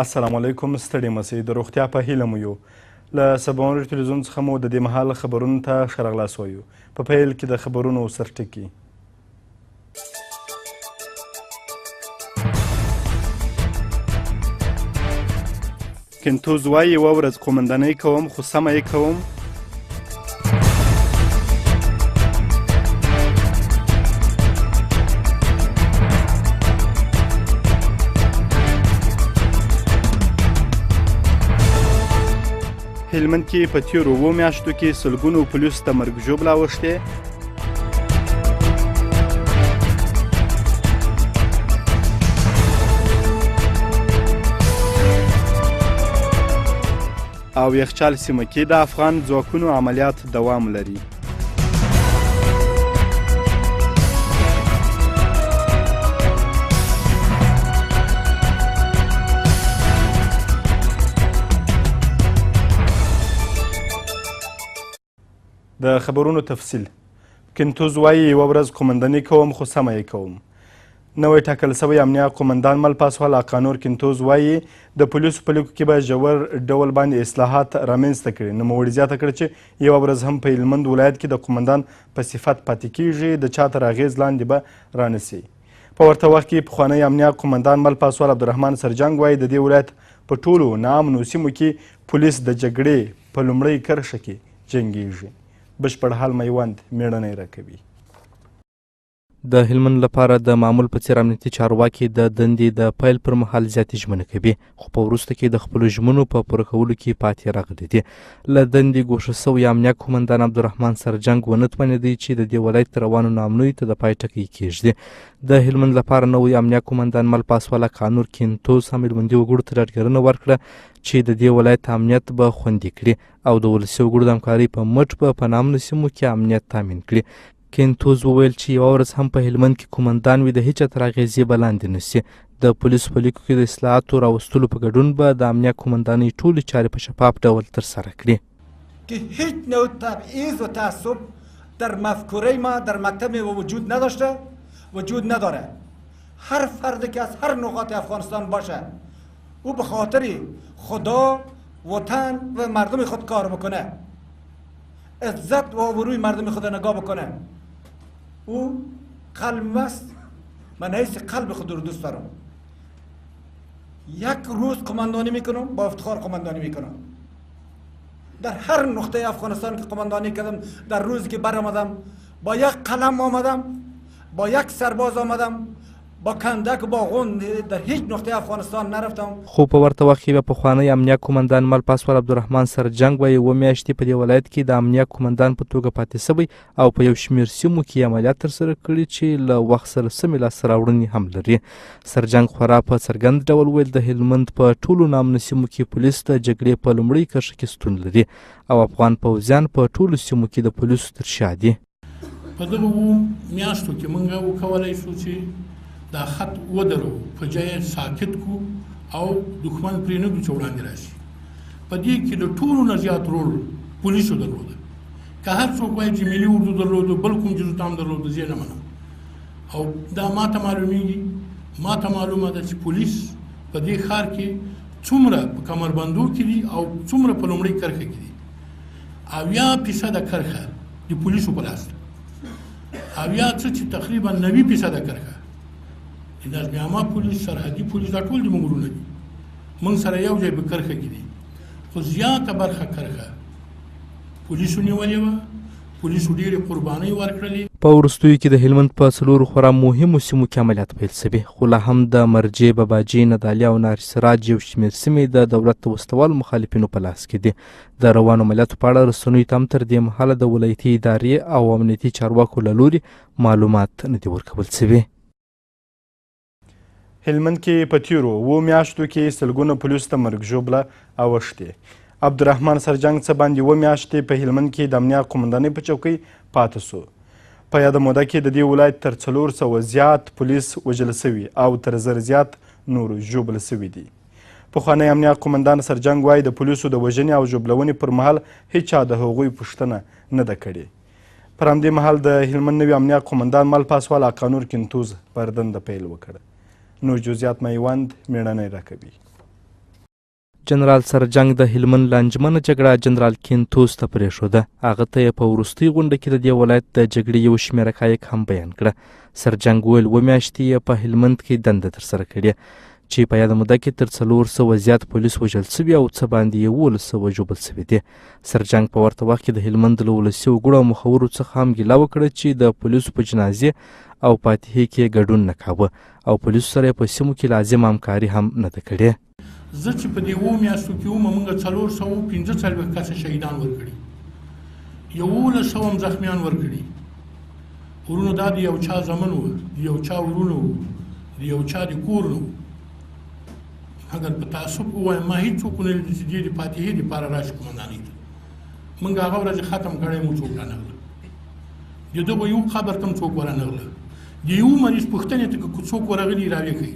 السلام علیکم. ستړي مسئ د روغتیا په هیله مو یو. له سباونر تلویزیون څخه مو د دې مهال خبرونو ته ښه راغلاست وایو. په پیل کې د خبرونو سرټکي. کنتوز وایي یوه ورځ قومندانۍ کوم خو سمه یې کوم. هلمند کې په تېرو 7 میاشتو کې سلګونو پولیسو ته مرګ ژوبله اوښتې. او یخچال سیمه کې د افغان ځواکونو عملیات دوام لري. د خبرونو تفصیل. کنتوز وایي یوه ورځ قومنداني کوم خو سمه یې کوم. نوی ټاکل سوی امنیه قومندان مل پاسوال اقانور کنتوز وایي د پولیسو په لیکو کې به ژور ډول باندې اصلاحات رامنځته کړي. نوموړي زیاته کړه چې یوه ورځ هم په هلمند ولایت کې د قومندان په صفت پاتې کیږي، د چا تر اغېز لاندې به رانسي. په ورته وخت کې پخوانی امنیه قومندان مل پاسوال عبدالرحمن سرجنګ وایي د دې ولایت په ټولو ناامنو سیمو کې پولیس د جګړې په لومړۍ کرښه کې جنګیږي. بشپړ حال میوند میړنی راکوي. د هلمند لپاره د معمول په څیر امنیتي چارواکي د دندې د پیل پر مهال زیاتې ژمنې کوي، خو په وروسته کې د خپلو ژمنو په پوره کولو کې پاتې راغلي دي. له دندې ګوښه سوی امنیه قومندان عبدالرحمن سرجنګ ونه توانېدی چې د دې ولایت روانو ناامنیو ته د پای ټکی کېږدي. د هلمند لپاره نوی امنیه قومندان مل پاسوال قانور کنتوز هم هلمندي وګړو ته ډاډګرنه ورکړه چې د دې ولایت امنیت به خوندي کړي او د ولسي وګړو د همکارۍ په مټ به په ناامنو سیمو کې امنیت تامین کړي. کنتوز وویل چې یوه ورځ هم په هلمند کې قومندان وي د هیچا تر اغېزې به لاندې نه سي. د پولیسو په لیکو کې د اصلاحاتو راوستلو په ګډون به د امنیه قومندانۍ ټولې چارې په شفاف ډول ترسره کړي. که هیچ نوع تبعیض و تعصب در مفکوره ما در مکتب ما وجود نداشته، وجود نداره. هر فردی که از هر نقاط افغانستان باشه او به خاطر خدا، وطن و مردم خود کار بکنه، عزت و آبروی مردم خود نگاه بکنه، او قلب است. من حیث قلب خود رو دوست دارم. یک روز قماندانی میکنم، با افتخار قماندانی میکنم. در هر نقطه افغانستان که قماندانی کردم، در روزی که برآمدم با یک قلم آمدم، با یک سرباز آمدم، با کندک باغون در هیچ نقطه افغانستان نرفتم. خو په ورته وخت کې به پخوانی امنیه قومندان مل پاسوال عبدالرحمن سرجنګ وایي 7 میاشتې په دې ولایت کې د امنیه قومندان په توګه پاتې سوی او په یو شمېر سیمو کې عملیات ترسره کړي چې له وخت سره سمې لاسته راوړنې هم لري. سرجنګ خورا په څرګند ډول ویل د هلمند په ټولو ناامنو سیمو کې پولیس د جګړې په لومړۍ کرښه کې ستون لري او افغان پوځیان په ټولو سیمو کې د پولیسو تر شا دي. په دغو میاشتو کې موږ وکولی شو چې دا خط ودرو، په ځای ساکت کو او دښمن پرې نه ږدو چې وړاندې راشي. په دې کې د ټولو نه زیات رول پولیسو درلوده. که هر څوک وایي چې ملي اردو درلوده، بل کوم جزو ته هم درلوده، زه یې نه منم. او دا ماته معلومیږي، ماته معلومه ده چې پولیس په دې ښار کې څومره په کمربندو کې دي او څومره په لومړۍ کرښه کې دي. 80% کرښه د پولیسو په لاس ده، 80 چې تقریبا 90% کرښه د نظامه پولیس، سرحدي پولیس، دا ټول د موږ ورونه دي. موږ سره یو ځای په کرښه کې دي، خو زیاته برخه کرښه پولیسو نیولې وه، پولیسو ډېرې قربانۍ ورکړلې. په وروستیو کې د هلمند په څلورو خورا مهمو سیمو کې عملیات پیل شوي، خو لا هم د مرجې، باباجي، ندالي او ناري سراج یو شمېر سیمې د دولت د وسلوالو مخالفینو په لاس کې دي. د روانو عملیاتو په اړه رسنیو ته هم تر دې مهاله د ولایتي ادارې او امنیتي چارواکو له لورې معلومات نه دي ورکول شوي. هلمند کې په تېرو 7 میاشتو کې سلګونه پولیسو ته مرګ ژوبله اوښتې. عبدالرحمن سرجنګ څه باندې 7 میاشتې په هلمند کې د امنیه قومندانۍ په چوکۍ پاته سو. په یاده موده کې د دې ولایت تر 400 زیات پولیس وژل سوي او تر 1000 زیات نور ژوبل سوي دي. پخوانی امنیه قومندان سرجنګ وایي د پولیسو د وژنې او ژوبلونې پر مهال هیچا د هغوی پوښتنه نه ده کړې. پر همدې مهال د هلمند نوي امنیه قومندان مل پاسوال اقانور کنتوز پر دنده پیل وکړه. نور جزئیات میوند میړنی راکوي. جنرال سرجنګ د هلمند له انجمنه جګړه جنرال کینتوس ته پرېښوده. هغه ته یې په وروستۍ غونډه کې د دې ولایت د جګړې یو شمېر حقایق هم بیان کړه. سرجنګ وویل 7 میاشتې یې په هلمند کې دنده ترسره کړې چې په یاده موده کې تر 400 زیات پولیس وژل سوي او څه باندې 1100 ژوبل سوي دي. سرجنګ په ورته وخت کې د هلمند له ولسي وګړو او مخورو څخه هم ګیله وکړه چې د پولیسو په جنازې او فاتحې کې ګډون نه کاوه او پولیسو سره یې په سیمو کې لازم همکاري هم نه ده کړې. زه چې په دې 7 میاشتو کې وم موږ 445 کسه شهیدان ورکړي، 1100 هم زخمیان ورکړي. ورونو دا د یو چا زمن و، د یو چا ورونو و، د یو چا د کور نه و. اگر په تعصب ووایم ما هېڅوک ونه لیدل چې دې د فاتحې دپاره راشي قمندانۍ ته. موږ هغه ورځ ختم کړی مو څوک رانغله، د دغه یو قبر ته هم څوک ورانغله، د یو مریض پوښتنې ته که څوک ورغلي راویې کوي.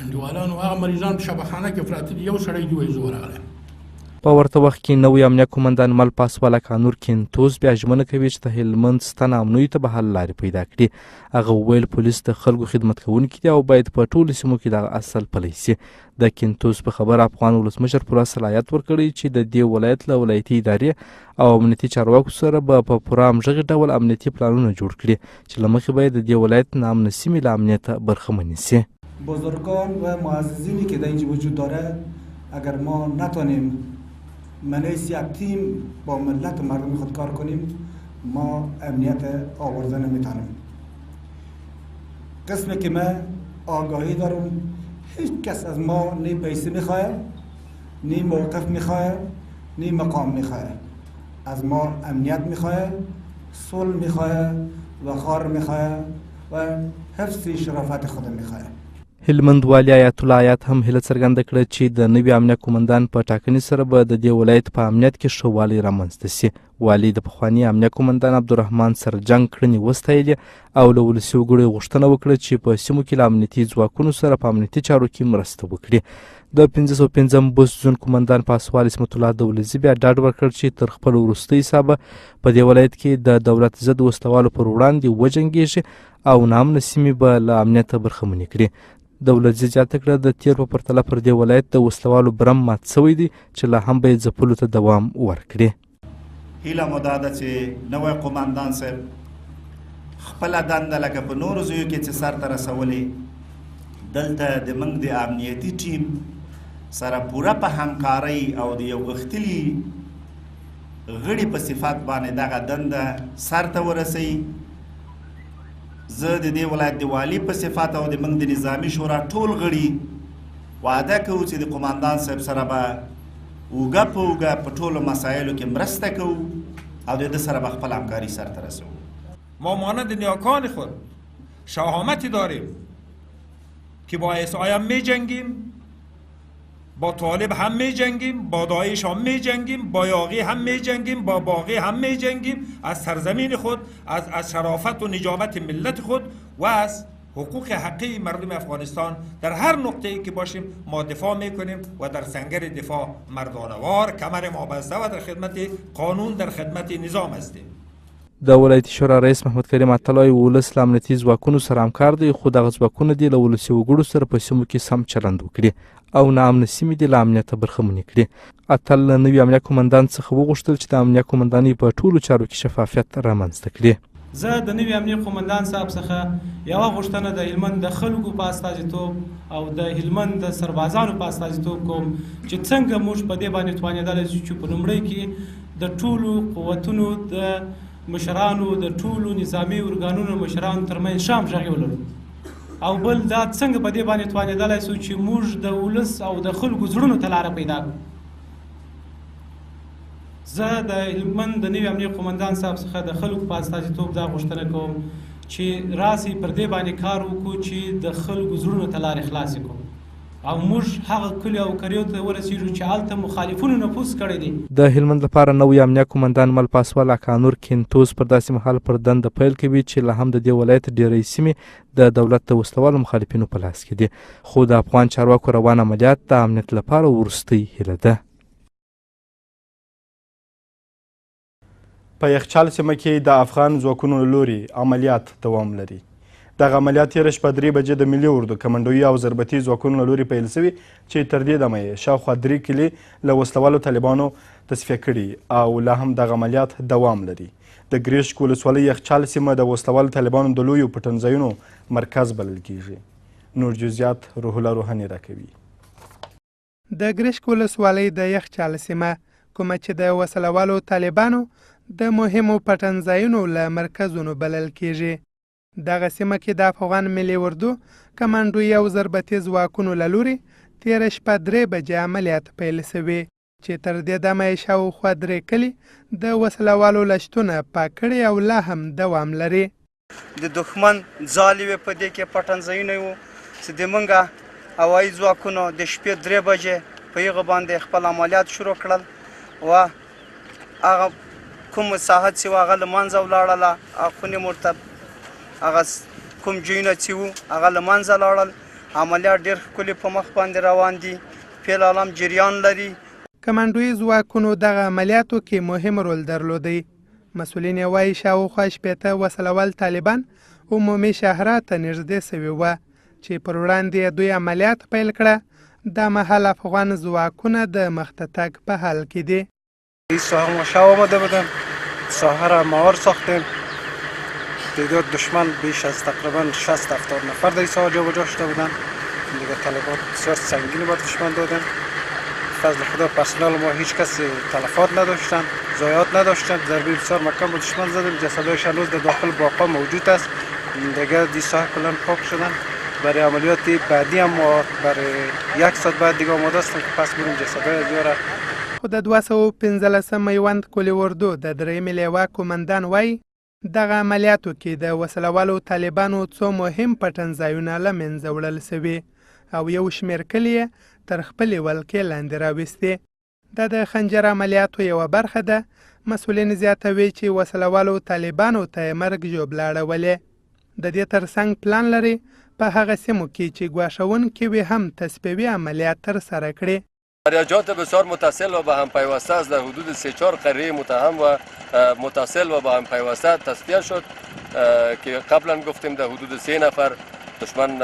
انډیوالانو هغه مریضان په شفاخانه کې پراته دي، یو سړی دی وایي زه ورغلی. په ورته وخت کې نوی امنیه قومندان مل پاسواله کانور کینتوس بیا ژمنه کوي چې د هلمند ستن امنیو ته به حل لارې پیدا کړي. هغه وویل پولیس د خلکو خدمت کوونکي دي او باید په ټولو سیمو کې دغه اصل پلی سي. د کینتوس په خبره افغان ولسمشر پوره صلاحیت ورکړی چې د دې ولایت له ولایتي ادارې او امنیتي چارواکو سره به په پوره همغږي ډول امنیتي پلانونه جوړ کړي چې له مخې به یې د دې ولایت ناامنه سیمې له امنیته برخمنې سي. بزرگان و معززینی که در اینجا وجود داره اگر ما نتونیم منیس یک تیم با ملت و مردم خود کار کنیم ما امنیت آورده نمیتونیم. قسمی که من آگاهی دارم هیچ کس از ما نی پیسه میخواه، نی موقف میخواه، نی مقام میخواه. از ما امنیت میخواه، صلح میخواه، وقار میخواه و حفظ شرافت خود میخواه. هلمند والي آیت الله آیات هم هیله څرګنده کړه چې د نوي امنیه قومندان په ټاکنې سره به د دې ولایت په امنیت کې ښه والی رامنځته سي. والي د پخواني امنیه قومندان عبدالرحمن سرجنګ کړنې وستایلې او له ولسي وګړو غوښتنه وکړه چې په سیمو کې له امنیتي ځواکونو سره په امنیتي چارو کې مرسته وکړي. د 505 بست زون قومندان پاسوال اسمت الله دولزي بیا ډاډ ورکړ چې تر خپل وروستۍ حسابه په دې ولایت کې د دولت ضد وسلوالو پر وړاندې وجنګېږي او ناامنه سیمې به له امنیته برخمنې کړي. دولتزي زیاته کړه د تیر په پرتله پر دې ولایت د وسلوالو برم مات سوی دی چې لا هم به یې ځپلو ته دوام ورکړي. هیله مو دا ده چې نوی قومندان صاحب خپله دنده لکه په نورو ځایو کې چې سرته رسولې دلته د موږ د امنیتي ټیم سره پوره په همکارۍ او د یو غښتلي غړي په صفت باندې دغه دنده سرته ورسوي. زه د دې ولایت د والي په صفت او د موږ د نظامي شورا ټول غړي وعده کوو چې د قومندان صاحب سره به اوږه په اوږه په ټولو مسایلو کې مرسته کوو او د ده سره به خپل همکاري سرته رسوو. ما مانند نیاکان خود شهامتی داریم که با عیسی هم می جنگیم، با طالب هم می جنگیم، با داعش هم می جنگیم، با یاغی هم می جنگیم، با باغی هم می جنگیم، از سرزمین خود، از شرافت و نجابت ملت خود و از حقوق حقی مردم افغانستان در هر نقطه‌ای که باشیم ما دفاع میکنیم و در سنگر دفاع مردانوار کمر ما بسته و در خدمت قانون در خدمت نظام هستیم. د ولایتي شورا رئیس محمد کریم اتلای ولس له امنیتي ځواکونو سره همکار دی خو دغه ځواکونه دې له ولسي وګړو سره په سیمو کې سم چلند وکړي او ناامنه سیمې دې له امنیته برخمنې کړي. اتل له نوي امنیه قومندان څخه وغوښتل چې د امنیه قومندانۍ په ټولو چارو کې شفافیت رامنځته کړي. زه د نوي امنیه قومندان صاحب څخه یوه غوښتنه د هلمند د خلکو په استازیتوب او د هلمند د سربازانو په استازیتوب کوم چې څنګه موږ په دې باندې توانېدلی شو چې په لومړی کې د ټولو قوتونو د مشرانو د ټولو نظامي ارګانونو مشرانو ترمنځ شام غږ ولرو او بل دا څنګه په دې باندې توانېدلی شو چې موږ د ولس او د خلکو زړونو ته لاره پیدا کړو. زه د هلمند د نوي امنیه قومندان صاحب څخه د خلکو په استازیتوب دا غوښتنه کوم چې راسئ پر دې باندې کار وکړو چې د خلکو زړونو ته لارې خلاصې کړو او موږ هغه کلیو او کریو ته ورسېږو چې هلته مخالفونو نفوذ کړی دی. د هلمند لپاره نوی امنیه قومندان مل پاسوال کانور کینتوس پر داسې مهال پر دنده پیل کوي چې لا هم د دې ولایت ډېری سیمې د دولت د وسلوالو مخالفینو په لاس کې دي خو د افغان چارواکو روان عملیات د امنیت لپاره وروستۍ هیله ده. په یخچال سیمه کې د افغان ځواکونو لوري عملیات دوام لري. دغه عملیات تېره شپه 3 بجې د ملي اردو کمنډوي او ضربتي ځواکونو له لورې پیل سوي چې تر دې دمه یې شاوخوا 3 کلي له وسلوالو طالبانو تصفیه کړي او لا هم دغه عملیات دوام لري. د ګریشک ولسوالۍ یخچال سیمه د وسلوالو طالبانو د لویو پټنځایونو مرکز بلل کیږي. نور جزئیات روح الله روحاني راکوي. د ګریشک ولسوالۍ د یخچال سیمه کومه چې د وسلوالو طالبانو د مهمو پټنځایونو له مرکزونو بلل کیږي. دغه سیمه کې د افغان ملي اردو کمانډوي او ضربتي ځواکونو له لورې تېره شپه 3 بجې عملیات پیل سوي چې تر دې دمه یې شاوخوا 3 کلي د وسلوالو له شتونه پاک کړي او لا هم دوام لري. د دښمن ځالې وې په دې کې پټنځایونه وو چې د موږ هوایي ځواکونو د شپې 3 بجې په هغه باندې خپل عملیات شروع کړل و هغه کوم ساحت چې هغه له منځه ولاړله خونې مرتب هغه کوم جوینه چې وو هغه له منځه لاړل. عملیات ډېر ښکلي په مخ باندې روان دي، فعل عالم جریان لري. کمانډوي ځواکونو دغه عملیاتو کې مهم رول درلودی. مسؤلین یې وایي شاوخوا 80 وسلوال طالبان عمومي شهرا ته نږدې سوي وه چې پر وړاندې دوی عملیات پیل کړه. دا مهال افغان ځواکونه د مخته تګ په حال کې دي. این ساحه ما شب آمده بودن، ساحه را مهار ساختیم. تعداد دشمن بیش از تقریبا 60-70 نفر در این ساحه جابجا شده بودن. دیگه طالبان بسیار سنگینی به دشمن دادن. فضل خدا پرسنل ما هیچ کس تلفات نداشتن، ضایعات نداشتن. ضربه بسیار محکم به دشمن زدیم. جسدهایش هنوز در داخل باغ‌ها موجود است. دیگه دی ساحه کلا پاک شدن. برای عملیات بعدی هم ما برای 1 ساعت بعد دیگه آماده هستیم که پس بریم جسدهای از یاره. خو د 215 میوند کلي اردو د 3 لیوا کومندان وایي دغه عملیاتو کې د وسلوالو طالبانو څو مهم پټنځایونه له منځه وړل سوي او یو شمېر کلي یې تر خپلې ولکې لاندې راوستې. دا د خنجر عملیاتو یوه برخه ده. مسؤلین زیاتوي چې وسلوالو طالبانو ته یې مرګ ژوبله اړولې. د دې ترڅنګ پلان لري په هغه سیمو کې چې ګواښونکي وي هم تصفیوي عملیات ترسره کړي. دریاجات بسیار متصل و به هم پیوسته است. در حدود 3-4 قریه متهم و متصل و به هم پیوسته تصفیه شد که قبلا گفتیم در حدود 3 نفر دشمن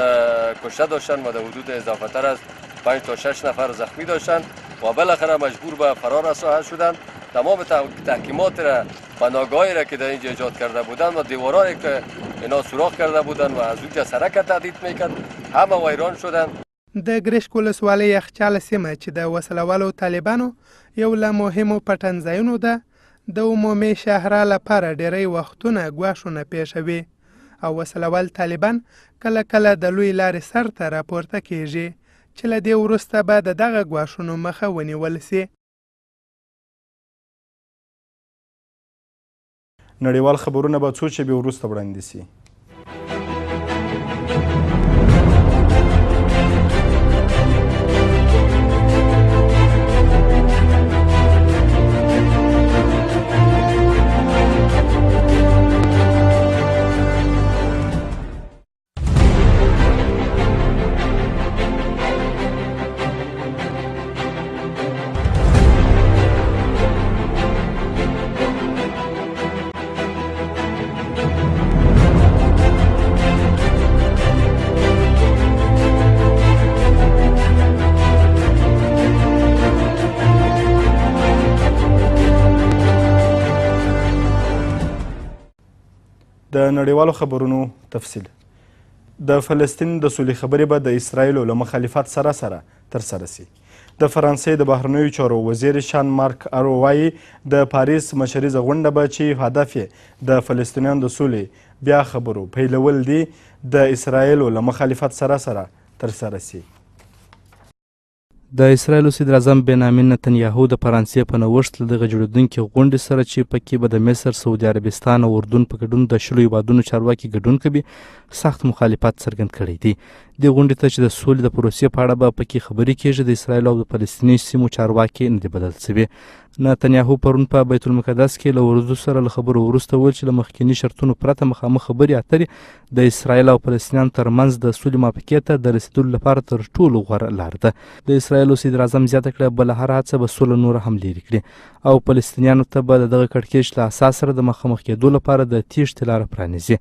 کشته داشتن و در حدود اضافه تر از 5 تا 6 نفر زخمی داشتن و بالاخره مجبور به فرار از ساحه شدند. تمام تحکیمات را و ناگاهی را که در اینجا ایجاد کرده بودند و دیوارایی که اینا سوراخ کرده بودند و از اونجا سرک تهدید میکرد همه ویران شدند. د ګریشک ولسوالۍ یخچال سیمه چې د وسلوالو طالبانو یو له مهمو پټنځایونو ده د عمومي شهرا لپاره ډیری وختونه ګواښونه پیښوي او وسلوال طالبان کله کله د لوی لارې سر ته راپورته کیږي چې له دې وروسته به د دغه ګواښونو مخه ونیول سي. نړیوال خبرونه به څو شېبې وروسته وړاندې سي. د نړیوالو خبرونو تفصیل. د فلسطین د سولې خبرې به د اسرایلو له مخالفت سره ترسره سي. د فرانسې د بهرنیو چارو وزیر شان مارک ارو وایي د پاریس مشریزه غونډه به چې هدف یې د فلسطینیانو د سولې بیا خبرو پیلول دي د اسرایلو له مخالفت سره ترسره سي. د اسرایل صدر اعظم بنیامین نتنیاهو د فرانسې په نوښت له دغه جوړېدونکي غونډې سره چې پکې به د مصر، سعودي عربستان او اردن په ګډون د 10 هیوادونو چارواکي ګډون کوي سخت مخالفت څرګند کړی دی. دې غونډې ته چې د سولې د پروسې په اړه به پکې خبرې کیږي د اسرایلو او د فلسطیني سیمو چارواکي نه دي بدل سوي. نتنیاهو پرون په بیت المقدس کې له اردو سره له خبرو وروسته وویل چې له مخکیني شرطونو پرته مخامخ خبرې اترې د اسرایل او فلسطینیانو ترمنځ د سولې موافقې ته د رسیدلو لپاره تر ټولو غوره لار ده. د اسرایلو صدر اعظم زیاته کړه بله هر هڅه به سوله نوره هم لرې کړي او فلسطینیانو ته به د دغه کړکېچ له اساس سره د مخامخ کېدو لپاره د تیښتې لاره پرانیزي.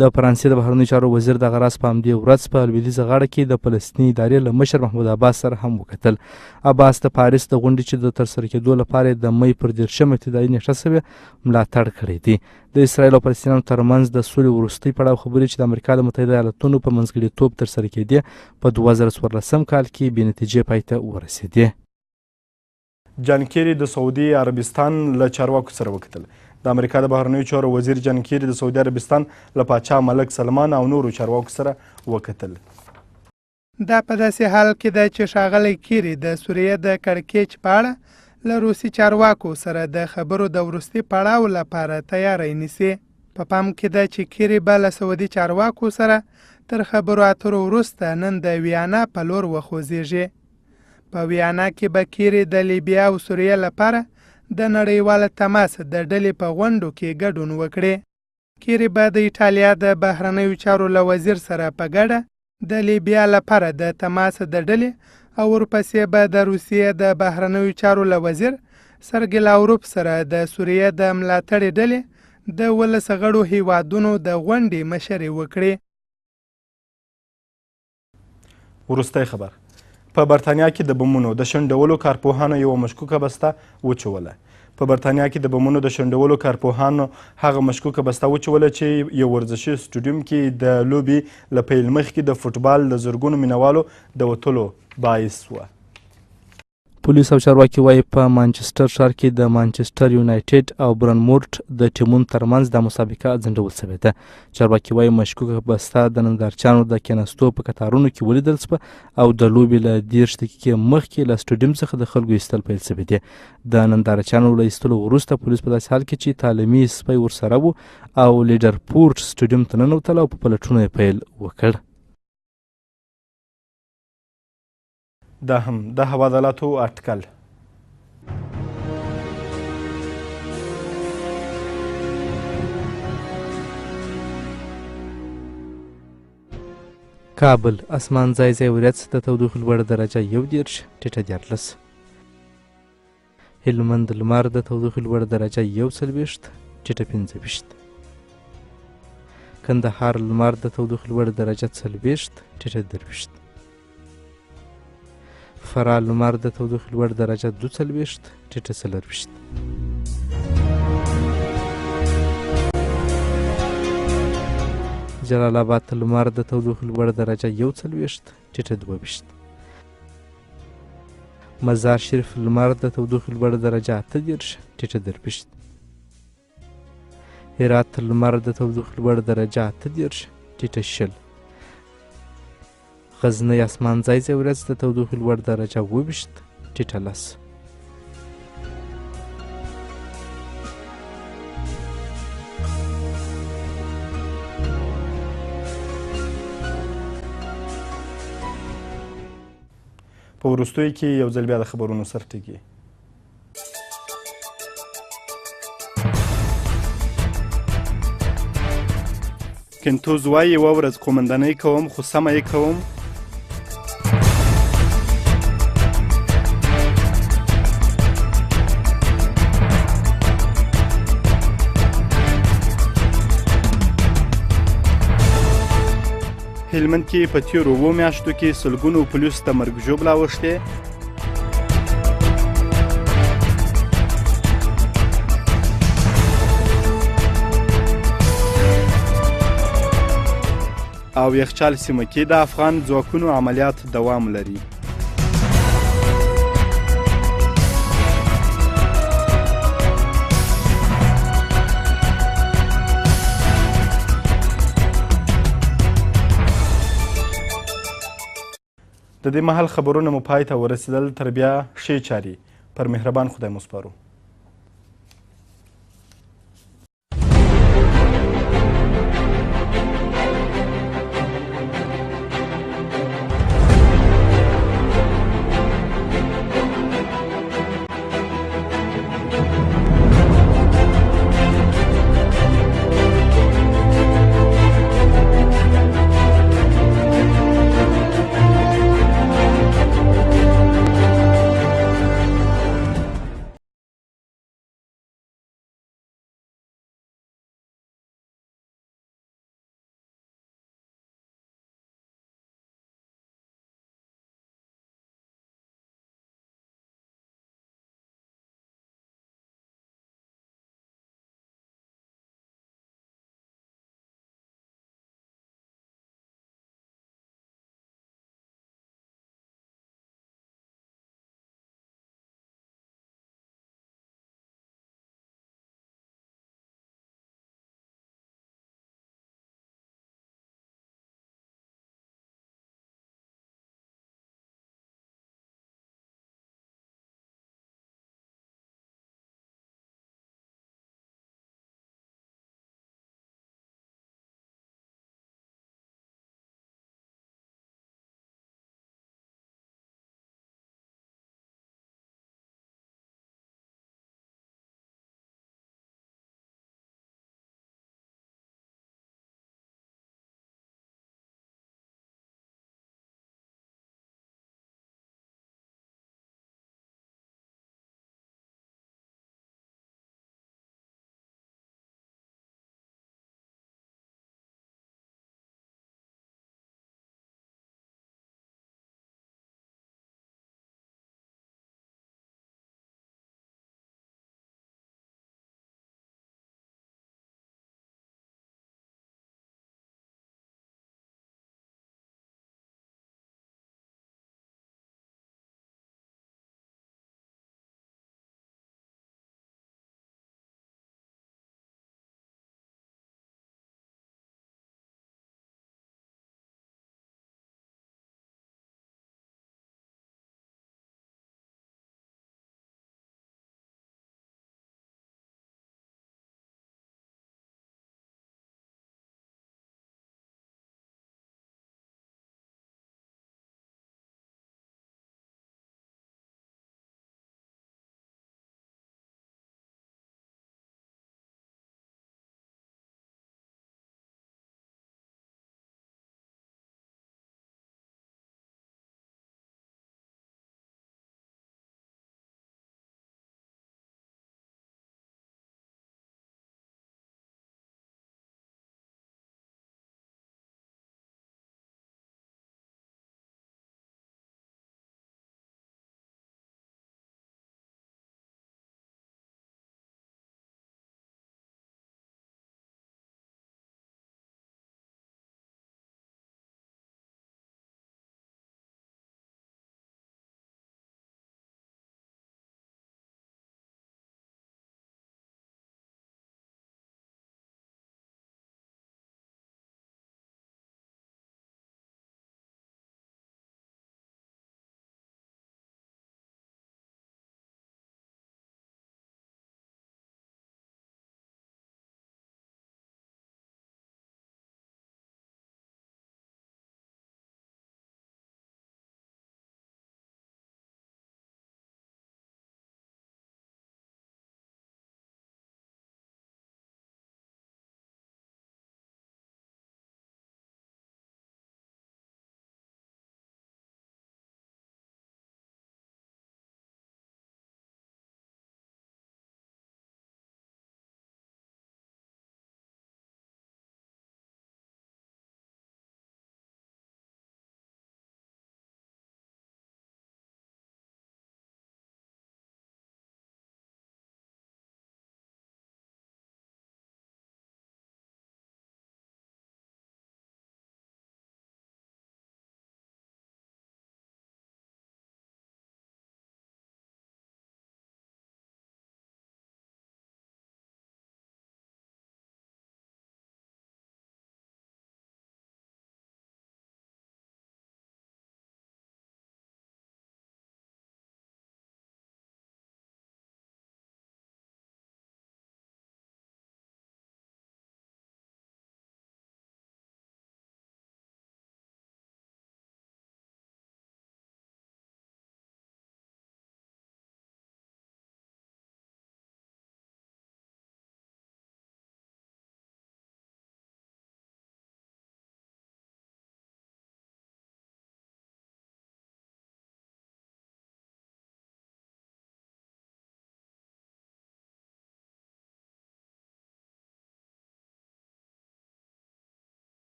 د فرانسې د بهرنیو چارو وزیر دغه راز په همدې ورځ په لویدیځه غاړه کې د فلسطیني ادارې له مشر محمود عباس سره هم وکتل. عباس د پاریس د غونډې چې د ترسره کېدو لپاره د مۍ پر 13 ابتدایي نیټه سوې ملاتړ کړی دی. د اسرایل او فلسطینیانو ترمنځ د سولې وروستۍ پړاو خبرې چې د امریکا د متحده ایالاتونو په منځګړیتوب ترسره کېدې په 2014 کال کې بې نتیجې پای ته ورسېدې. جان کیری د سعودي عربستان له چارواکو سره وکتل. د امریکا د بهرنیو چارو وزیر جان کیری د سعودي عربستان له پاچا ملک سلمان او نورو چارواکو سره وکتل. دا په داسې حال کې ده چې ښاغلی کیری د سوریې د کړکېچ په اړه له روسي چارواکو سره د خبرو د وروستي پړاو لپاره تیاری نیسي. په پام کې ده چې کیری به له سعودي چارواکو سره تر خبرو اترو وروسته نن د ویانا په لور وخوځېږي. په ویانا کې به کیری د لیبیا او سوریې لپاره د نړیواله تماس د ډلې په غونډو کې ګډون وکړي. کیری به د ایټالیا د بهرنیو چارو له وزیر سره په ګډه د لیبیا لپاره د تماس د ډلې او ورپسې به د روسیې د بهرنیو چارو له وزیر سرګی لاوروف سره د سوریې د ملاتړې ډلې د 12 غړو هیوادونو د غونډې مشري وکړي. وروستی خبر په برتانیا کې د بمونو د شنډولو کارپوهانو یوه مشکوکه بسته وچوله. په برتانیا کې د بمونو د شنډولو کارپوهانو هغه مشکوکه بسته وچوله چې یو ورزشي سټوډیوم کې د لوبې له پیل مخکې د فوټبال د زرګونو مینوالو د وتلو باعث وه. پولیس او چارواکي وایي په مانچسټر ښار کې د مانچسټر یونایټډ او برنمورټ د ټیمونو ترمنځ د مسابقه ځنډول شوې ده. چارواکي وایي مشکوکه بسته د نندارچیانو د کېناستو په کتارونو کې ولیدل شوه او د لوبې له 30 دقیقې مخکې له سټوډیوم څخه د خلکو ایستل پیل شوي دي. د نندارچیانو له ایستلو وروسته پولیس په داسې حال کې چې تعلیمي سپی ورسره و او لیډرپورټ سټوډیوم ته ننوتل او په پلټونو یې پیل وکړ. دا هم د حوادلاتو اټکل. کابل اسمان ځای ځای ورځ د تودوخې لوړه درجه 11 ټیټه 14. هلمند لمر د تودوخې لوړه درجه 21 ټیټه 25. کندهار لمر د تودوخې لوړه درجه 40 ټیټه 23. فراه لمر د تودوخې لوړ درجه 42 ټیټه 24. جلال آباد لمر د تودوخې لوړ درجه 41 ټیټه 22. مزار شریف لمر د تودوخې لوړ درجه 38 ټیټه 23. هرات لمر د تودوخې لوړ درجه 38 ټیټه 20. غزنی اسمان ځای ځای ورځ د تودوخې لوړ درجه 20 ټیټه 10. په وروستیو کې یو ځل بیا د خبرونو سرټکي. کنتوز وایي یوه ورځ قومندانۍ کوم خو سمه یې کوم. هلمند کې په تېرو 2 میاشتو کې سلګونو پولیسو ته مرګ ژوبله اوښتې. او یخچال سیمه کې د افغان ځواکونو عملیات دوام لري. د دې مهال خبرونه مو پای ته ورسېدل. تر بیا ښې چارې پر مهربان خدای مو سپارو.